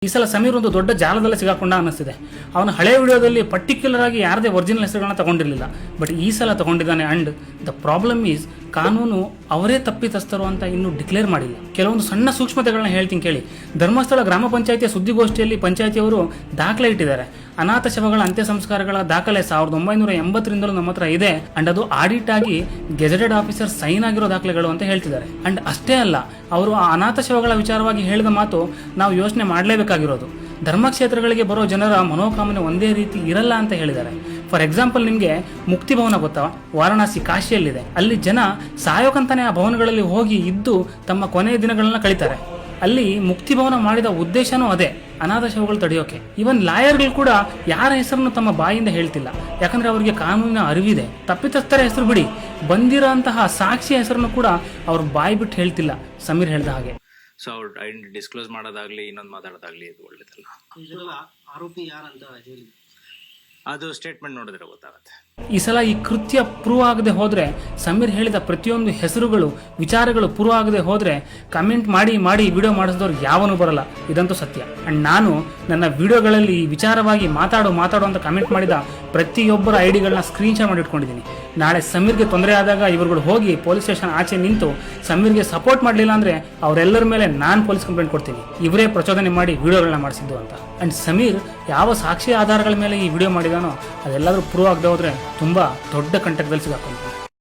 ಈ ಸಲ ಸಮೀರ್ ಒಂದು ದೊಡ್ಡ ಜಾಲದಲ್ಲಿ ಸಿಗಾಕೊಂಡ ಅನ್ನಿಸ್ತಿದೆ. ಅವನ ಹಳೆ ವಿಡಿಯೋದಲ್ಲಿ ಪರ್ಟಿಕ್ಯುಲರ್ ಆಗಿ ಯಾರದೇ ಒರಿಜಿನಲ್ ಹೆಸರುಗಳನ್ನ ತಗೊಂಡಿರಲಿಲ್ಲ, ಬಟ್ ಈ ಸಲ ತಗೊಂಡಿದ್ದಾನೆ. ಅಂಡ್ ದ ಪ್ರಾಬ್ಲಮ್ ಈಸ್ ಕಾನೂನು ಅವರೇ ತಪ್ಪಿತಸ್ಥರು ಅಂತ ಇನ್ನೂ ಡಿಕ್ಲೇರ್ ಮಾಡಿಲ್ಲ. ಕೆಲವೊಂದು ಸಣ್ಣ ಸೂಕ್ಷ್ಮತೆಗಳನ್ನ ಹೇಳ್ತೀನಿ ಕೇಳಿ. ಧರ್ಮಸ್ಥಳ ಗ್ರಾಮ ಪಂಚಾಯಿತಿಯ ಸುದ್ದಿಗೋಷ್ಠಿಯಲ್ಲಿ ಪಂಚಾಯಿತಿಯವರು ದಾಖಲೆ ಇಟ್ಟಿದ್ದಾರೆ. ಅನಾಥ ಶವಗಳ ಅಂತ್ಯ ಸಂಸ್ಕಾರಗಳ ದಾಖಲೆ 1980ರಿಂದಲೂ ನಮ್ಮ ಹತ್ರ ಇದೆ. ಅಂಡ್ ಅದು ಆಡಿಟ್ ಆಗಿ ಗೆಜೆಟೆಡ್ ಆಫೀಸರ್ ಸೈನ್ ಆಗಿರೋ ದಾಖಲೆಗಳು ಅಂತ ಹೇಳ್ತಿದ್ದಾರೆ. ಅಂಡ್ ಅಷ್ಟೇ ಅಲ್ಲ, ಅವರು ಆ ಅನಾಥ ಶವಗಳ ವಿಚಾರವಾಗಿ ಹೇಳಿದ ಮಾತು ನಾವು ಯೋಚನೆ ಮಾಡಲೇಬೇಕಾಗಿರೋದು. ಧರ್ಮಕ್ಷೇತ್ರಗಳಿಗೆ ಬರೋ ಜನರ ಮನೋಕಾಮನೆ ಒಂದೇ ರೀತಿ ಇರಲ್ಲ ಅಂತ ಹೇಳಿದ್ದಾರೆ. ಫಾರ್ ಎಕ್ಸಾಂಪಲ್, ನಿಮಗೆ ಮುಕ್ತಿ ಭವನ ಗೊತ್ತಾ? ವಾರಣಾಸಿ, ಕಾಶಿಯಲ್ಲಿದೆ. ಅಲ್ಲಿ ಜನ ಸಾಯೋಕಂತಾನೆ ಆ ಭವನಗಳಲ್ಲಿ ಹೋಗಿ ಇದ್ದು ತಮ್ಮ ಕೊನೆಯ ದಿನಗಳನ್ನ ಕಳೀತಾರೆ. ಅಲ್ಲಿ ಮುಕ್ತಿ ಭವನ ಮಾಡಿದ ಉದ್ದೇಶನೂ ಅದೇ, ಅನಾಥ ಶವಗಳು ತಡೆಯೋಕೆ. ಇವನ್ ಲಾಯರ್ಗಳು ಕೂಡ ಯಾರ ಹೆಸರನ್ನು ತಮ್ಮ ಬಾಯಿಂದ ಹೇಳ್ತಿಲ್ಲ, ಯಾಕಂದ್ರೆ ಅವರಿಗೆ ಕಾನೂನಿನ ಅರಿವಿದೆ. ತಪ್ಪಿತಸ್ಥರ ಹೆಸರು ಬಿಡಿ, ಬಂದಿರೋ ಅಂತಹ ಸಾಕ್ಷಿಯ ಹೆಸರನ್ನು ಕೂಡ ಅವ್ರು ಬಾಯಿ ಬಿಟ್ಟು ಹೇಳ್ತಿಲ್ಲ. ಸಮೀರ್ ಹೇಳ್ದ ಹಾಗೆ. ಸೊ ಅವ್ರು ಐಡೆಂಟಿ ಡಿಸ್ಕ್ಲೋಸ್ ಮಾಡೋದಾಗ್ಲಿ, ಇನ್ನೊಂದು ಮಾತಾಡೋದಾಗ್ಲಿ ಇದು ಒಳ್ಳೇದಲ್ಲ. ಆರೋಪಿ ಯಾರಂತ ಹೇಳಿ ಅದು ಸ್ಟೇಟ್ಮೆಂಟ್ ನೋಡಿದ್ರೆ ಗೊತ್ತಾಗುತ್ತೆ. ಈ ಸಲ ಈ ಕೃತ್ಯ ಪ್ರೂವ್ ಆಗದೆ ಹೋದ್ರೆ, ಸಮೀರ್ ಹೇಳಿದ ಪ್ರತಿಯೊಂದು ಹೆಸರುಗಳು, ವಿಚಾರಗಳು ಪ್ರೂವ್ ಆಗದೆ ಹೋದ್ರೆ ಕಮೆಂಟ್ ಮಾಡಿ ಮಾಡಿ ವಿಡಿಯೋ ಮಾಡಿಸಿದವ್ರು ಯಾವನೂ ಬರಲ್ಲ, ಇದಂತೂ ಸತ್ಯ. ಅಂಡ್ ನಾನು ನನ್ನ ವಿಡಿಯೋಗಳಲ್ಲಿ ಈ ವಿಚಾರವಾಗಿ ಮಾತಾಡೋ ಅಂತ ಕಮೆಂಟ್ ಮಾಡಿದ ಪ್ರತಿಯೊಬ್ಬರ ಐಡಿಗಳನ್ನ ಸ್ಕ್ರೀನ್ಶಾಟ್ ಮಾಡಿ ಇಟ್ಕೊಂಡಿದ್ದೀನಿ. ನಾಳೆ ಸಮೀರ್ಗೆ ತೊಂದರೆ ಆದಾಗ ಇವರುಗಳು ಹೋಗಿ ಪೊಲೀಸ್ ಸ್ಟೇಷನ್ ಆಚೆ ನಿಂತು ಸಮೀರ್ಗೆ ಸಪೋರ್ಟ್ ಮಾಡಲಿಲ್ಲ ಅಂದ್ರೆ ಅವರೆಲ್ಲರ ಮೇಲೆ ನಾನು ಪೊಲೀಸ್ ಕಂಪ್ಲೇಂಟ್ ಕೊಡ್ತೀನಿ, ಇವರೇ ಪ್ರಚೋದನೆ ಮಾಡಿ ವಿಡಿಯೋಗಳನ್ನ ಮಾಡಿಸಿದ್ದು ಅಂತ. ಅಂಡ್ ಸಮೀರ್ ಯಾವ ಸಾಕ್ಷಿ ಆಧಾರಗಳ ಮೇಲೆ ಈ ವಿಡಿಯೋ ಮಾಡಿದಾನೋ ಅದೆಲ್ಲಾದ್ರೂ ಪ್ರೂವ್ ಆಗದೆ ಹೋದ್ರೆ ತುಂಬಾ ದೊಡ್ಡ ಕಂಟಕದಲ್ಲಿ ಸಿಗಾಕೊಂಡು